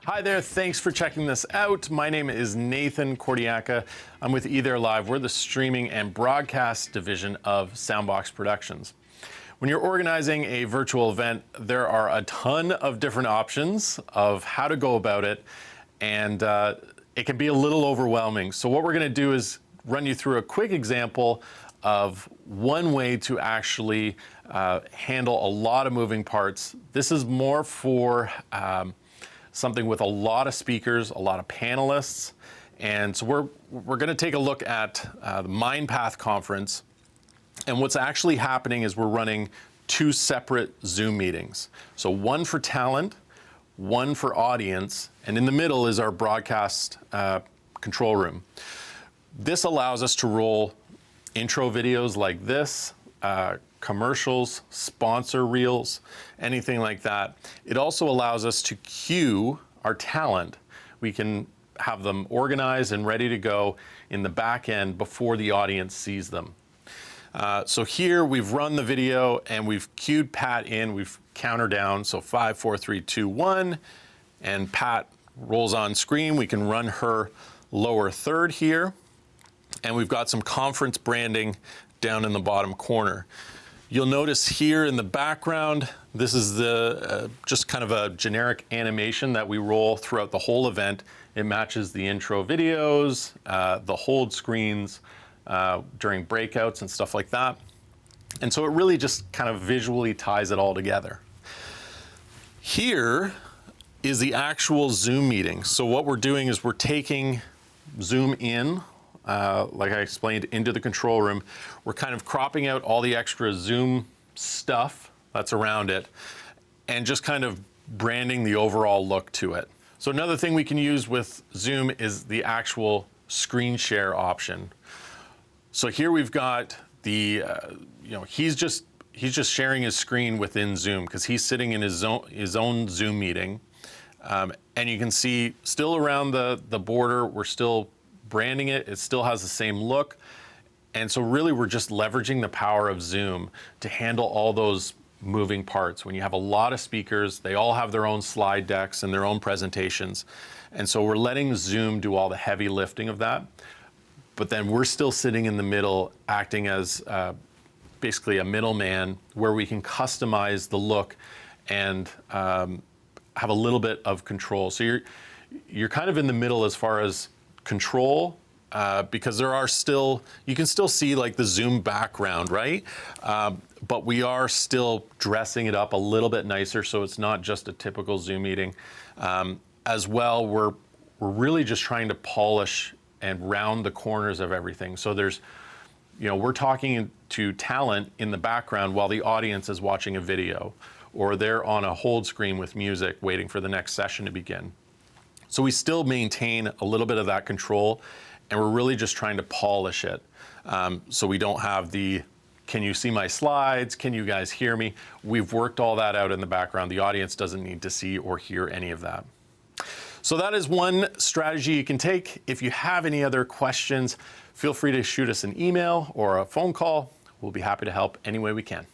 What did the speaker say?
Hi there, thanks for checking this out. My name is Nathan Cordiaca. I'm with eThere Live. We're the streaming and broadcast division of Soundbox Productions. When you're organizing a virtual event, there are a ton of different options of how to go about it, and it can be a little overwhelming. So what we're gonna do is run you through a quick example of one way to actually handle a lot of moving parts. This is more for something with a lot of speakers, a lot of panelists. And so we're gonna take a look at the Mindpath conference. And what's actually happening is we're running two separate Zoom meetings. So one for talent, one for audience, and in the middle is our broadcast control room. This allows us to roll intro videos like this, commercials, sponsor reels, anything like that. It also allows us to cue our talent. We can have them organized and ready to go in the back end before the audience sees them. So here we've run the video and we've cued Pat in, we've counter down, so 5, 4, 3, 2, 1, and Pat rolls on screen. We can run her lower third here, and we've got some conference branding down in the bottom corner. You'll notice here in the background, this is the just kind of a generic animation that we roll throughout the whole event. It matches the intro videos, the hold screens during breakouts and stuff like that. And so it really just kind of visually ties it all together. Here is the actual Zoom meeting. So what we're doing is we're taking Zoom in, like I explained, into the control room. We're kind of cropping out all the extra Zoom stuff that's around it and just kind of branding the overall look to it. So another thing we can use with Zoom is the actual screen share option. So here we've got the, he's just sharing his screen within Zoom because he's sitting in his own Zoom meeting. And you can see still around the border, we're still branding it. It still has the same look. And so really we're just leveraging the power of Zoom to handle all those moving parts. When you have a lot of speakers, they all have their own slide decks and their own presentations. And so we're letting Zoom do all the heavy lifting of that. But then we're still sitting in the middle, acting as basically a middleman where we can customize the look and have a little bit of control. So you're kind of in the middle as far as control, because there are still, you can still see like the Zoom background, right? But we are still dressing it up a little bit nicer, so it's not just a typical Zoom meeting. As well, we're really just trying to polish and round the corners of everything. So there's, we're talking to talent in the background while the audience is watching a video, or they're on a hold screen with music waiting for the next session to begin. So we still maintain a little bit of that control, and we're really just trying to polish it. So we don't have the, can you see my slides? Can you guys hear me? We've worked all that out in the background. The audience doesn't need to see or hear any of that. So that is one strategy you can take. If you have any other questions, feel free to shoot us an email or a phone call. We'll be happy to help any way we can.